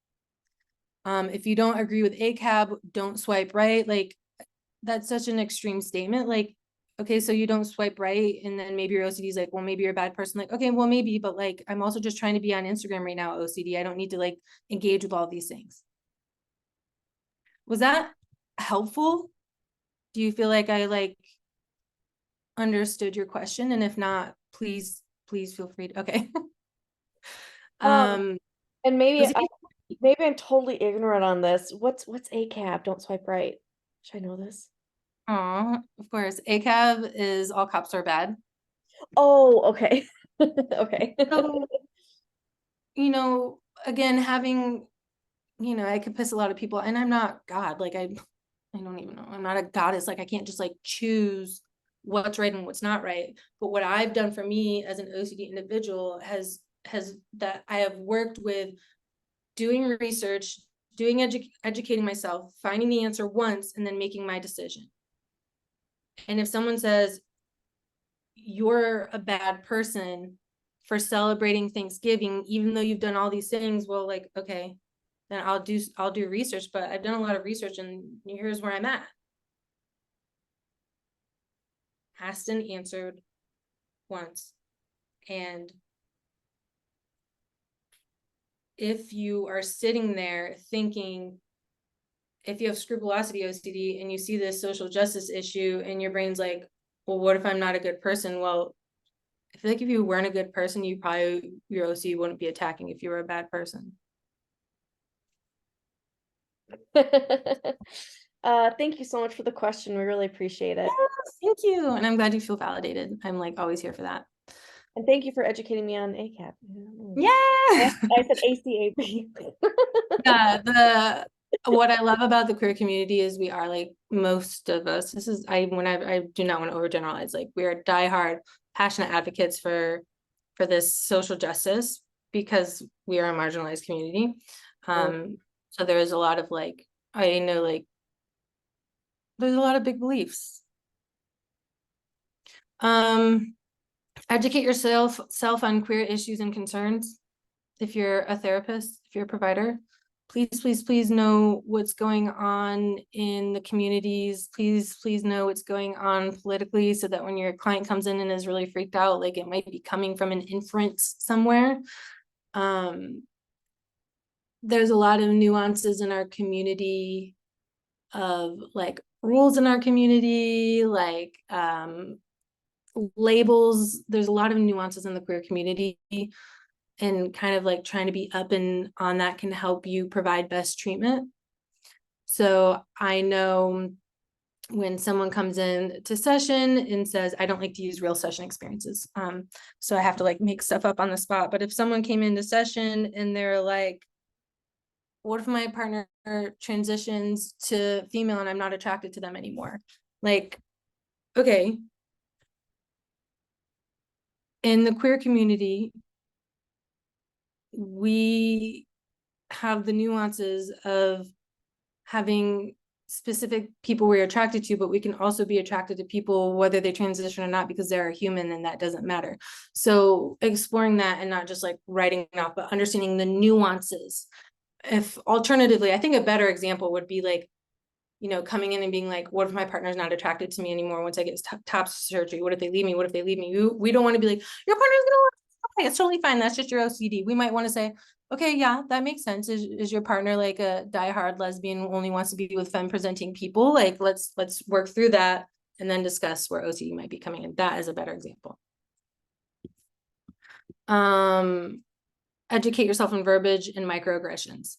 If you don't agree with ACAB, don't swipe right. Like, that's such an extreme statement. Like, okay, so you don't swipe right, and then maybe your OCD is like, well, maybe you're a bad person. Like, okay, well, maybe, but like, I'm also just trying to be on Instagram right now, OCD. I don't need to like engage with all these things. Was that helpful? Do you feel like I like understood your question? And if not, please feel free to, okay. Um, and was it, maybe I'm totally ignorant on this. What's ACAB? Don't swipe right. Should I know this? of course, ACAB is all cops are bad. Oh, okay. Okay. So, again, having, I could piss a lot of people, and I'm not God. Like, I don't even know. I'm not a goddess. Like, I can't just like choose what's right and what's not right. But what I've done for me as an OCD individual has that I have worked with doing research, educating myself, finding the answer once, and then making my decision. And if someone says you're a bad person for celebrating Thanksgiving, even though you've done all these things, well, like, okay, then I'll do research, but I've done a lot of research and here's where I'm at. Asked and answered once. And if you are sitting there thinking, if you have scrupulosity OCD and you see this social justice issue and your brain's like, well, what if I'm not a good person? Well, I feel like if you weren't a good person, your OCD wouldn't be attacking if you were a bad person. Thank you so much for the question. We really appreciate it. Yes, thank you. And I'm glad you feel validated. I'm like always here for that. And thank you for educating me on ACAB. Yeah. I said ACAB. Yeah, what I love about the queer community is we are like most of us. This is I do not want to overgeneralize. Like, we are diehard, passionate advocates for this social justice because we are a marginalized community. So there is a lot of like, I know, like, there's a lot of big beliefs. Educate yourself on queer issues and concerns. If you're a therapist, if you're a provider, please know what's going on in the communities. Please know what's going on politically, so that when your client comes in and is really freaked out, like it might be coming from an inference somewhere. There's a lot of nuances in our community of like rules in our community, like labels. There's a lot of nuances in the queer community, and kind of like trying to be up and on that can help you provide best treatment. So I know when someone comes in to session and says, I don't like to use real session experiences. So I have to like make stuff up on the spot. But if someone came into session and they're like, what if my partner transitions to female and I'm not attracted to them anymore? Like, okay. In the queer community, we have the nuances of having specific people we're attracted to, but we can also be attracted to people whether they transition or not, because they're a human and that doesn't matter. So exploring that and not just like writing it off, but understanding the nuances. If alternatively, I think a better example would be like, coming in and being like, what if my partner's not attracted to me anymore once I get top surgery? What if they leave me? What if they leave me? We don't want to be like, your partner's gonna leave. Okay, it's totally fine. That's just your OCD. We might want to say, okay, yeah, that makes sense. Is your partner like a diehard lesbian who only wants to be with femme presenting people? Like, let's work through that and then discuss where OCD might be coming in. That is a better example. Educate yourself on verbiage and microaggressions.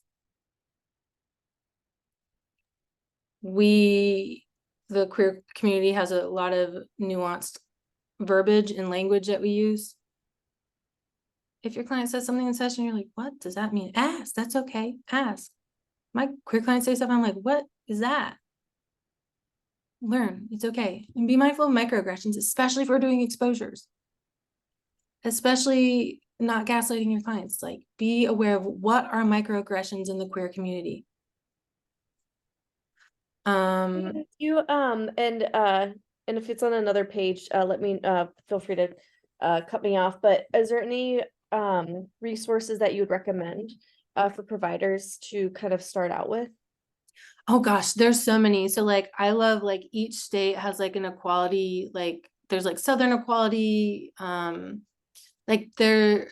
The queer community has a lot of nuanced verbiage and language that we use. If your client says something in session, you're like, what does that mean? Ask. That's okay. Ask. My queer clients say stuff, I'm like, what is that? Learn. It's okay. And be mindful of microaggressions, especially if we're doing exposures. Especially not gaslighting your clients. Like, be aware of what are microaggressions in the queer community. And if it's on another page, let me feel free to cut me off. But is there any resources that you would recommend for providers to kind of start out with? Oh gosh, there's so many. So like I love like each state has like an equality, like there's like Southern equality, like there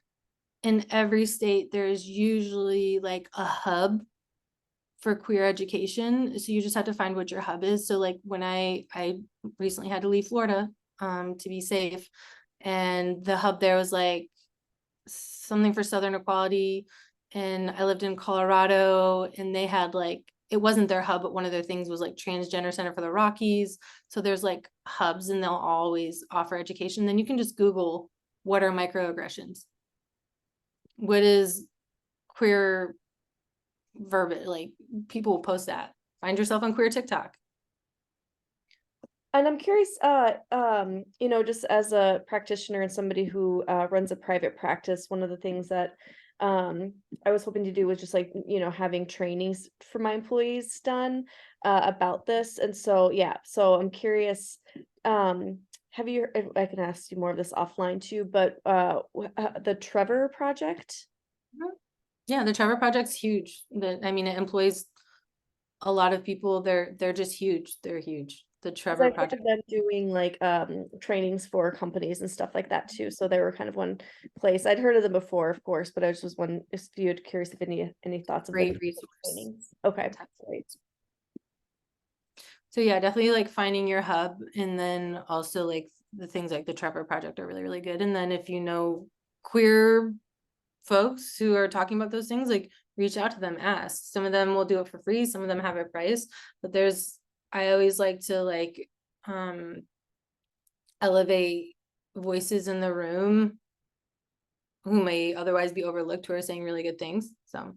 in every state there's usually like a hub for queer education. So you just have to find what your hub is. So like when I recently had to leave Florida to be safe, and the hub there was like something for Southern equality, and I lived in Colorado and they had like, it wasn't their hub, but one of their things was like Transgender Center for the Rockies. So there's like hubs and they'll always offer education. Then you can just Google, what are microaggressions? What is queer verbiage? Like people will post that. Find yourself on queer TikTok. And I'm curious, just as a practitioner and somebody who runs a private practice, one of the things that I was hoping to do was just like, having trainings for my employees done about this. And so, yeah, so I'm curious, have you, I can ask you more of this offline too, but the Trevor Project? Yeah, the Trevor Project's huge. I mean, it employs a lot of people. They're just huge. They're huge. The Trevor I've heard Project. of them doing like trainings for companies and stuff like that too. So they were kind of one place. I'd heard of them before, of course, but I was just one if you're curious if any thoughts of them Great resource. trainings. Okay, great. So yeah, definitely like finding your hub, and then also like the things like the Trevor Project are really, really good. And then if you know queer folks who are talking about those things, like reach out to them, ask. Some of them will do it for free, some of them have a price, but I always like to like elevate voices in the room who may otherwise be overlooked, who are saying really good things. So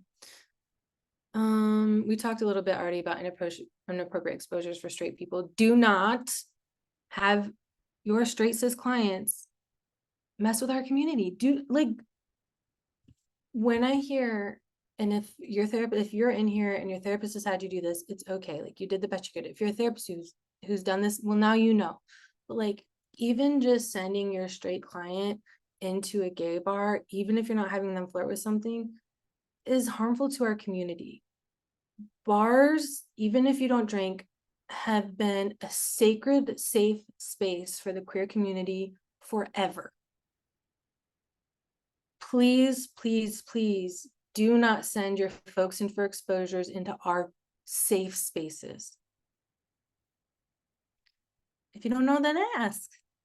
we talked a little bit already about inappropriate exposures for straight people. Do not have your straight cis clients mess with our community. Do like, when I hear, and if you're in here and your therapist has had you do this, it's okay. Like you did the best you could. If you're a therapist who's done this, well, now you know. But like, even just sending your straight client into a gay bar, even if you're not having them flirt with something, is harmful to our community. bars, even if you don't drink, have been a sacred, safe space for the queer community forever. Please, please, please do not send your folks in for exposures into our safe spaces. If you don't know, then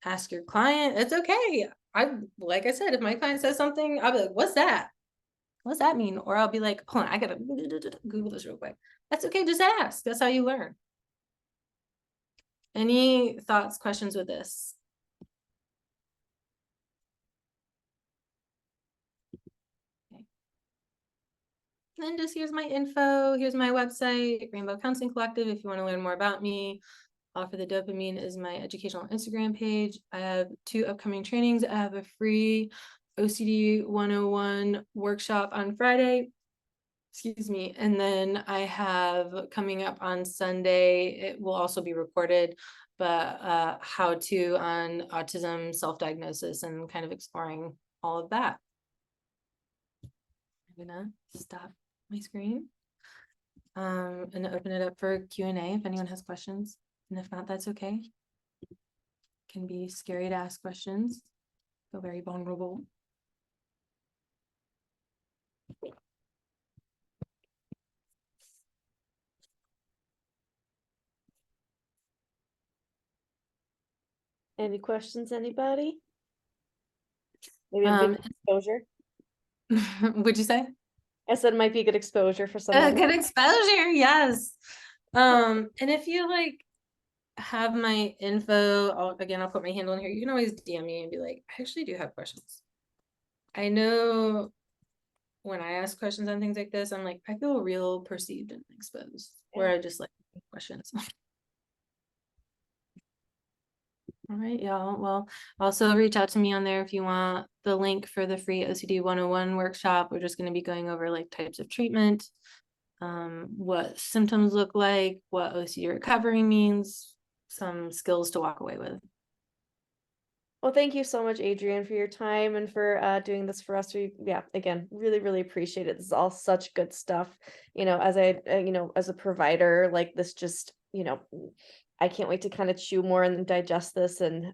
ask your client. It's okay. Like I said, if my client says something, I'll be like, what's that? What's that mean? Or I'll be like, hold on, I gotta Google this real quick. That's okay, just ask. That's how you learn. Any thoughts, questions with this? Okay. And just here's my info. Here's my website, Rainbow Counseling Collective, if you want to learn more about me. All for the Dopamine is my educational Instagram page. I have 2 upcoming trainings. I have a free OCD 101 workshop on Friday. Excuse me. And then I have coming up on Sunday, it will also be recorded, but how to on autism self-diagnosis and kind of exploring all of that. I'm gonna stop my screen and open it up for Q&A if anyone has questions. And if not, that's okay. It can be scary to ask questions. Feel very vulnerable. Any questions, anybody? Maybe a good exposure. What'd you say? I said it might be a good exposure for somebody. Good exposure, yes. And if you like have my info, I'll put my handle in here. You can always DM me and be like, I actually do have questions. I know when I ask questions on things like this, I'm like, I feel real perceived and exposed, where I just like questions. All right, y'all. Well, also reach out to me on there if you want the link for the free OCD 101 workshop. We're just going to be going over like types of treatment, what symptoms look like, what OCD recovery means, some skills to walk away with. Well, thank you so much, Adrienne, for your time and for doing this for us. Again, really, really appreciate it. This is all such good stuff. As as a provider, like this just, I can't wait to kind of chew more and digest this and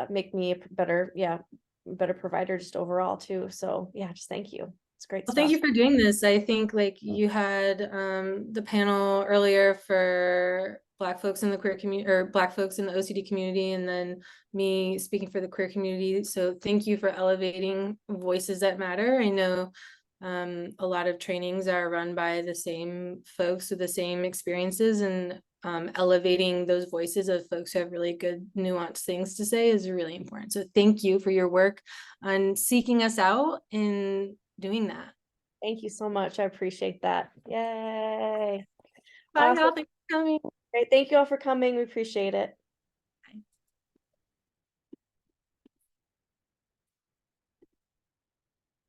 make me a better provider just overall too. So yeah, just thank you. It's great Well, stuff. thank you for doing this. I think like you had the panel earlier for Black folks in the queer community or Black folks in the OCD community, and then me speaking for the queer community. So thank you for elevating voices that matter. I know a lot of trainings are run by the same folks with the same experiences, and elevating those voices of folks who have really good nuanced things to say is really important. So thank you for your work on seeking us out and doing that. Thank you so much. I appreciate that. Yay. Bye, Awesome. y'all. Thanks for coming. Great. Thank you all for coming. We appreciate it.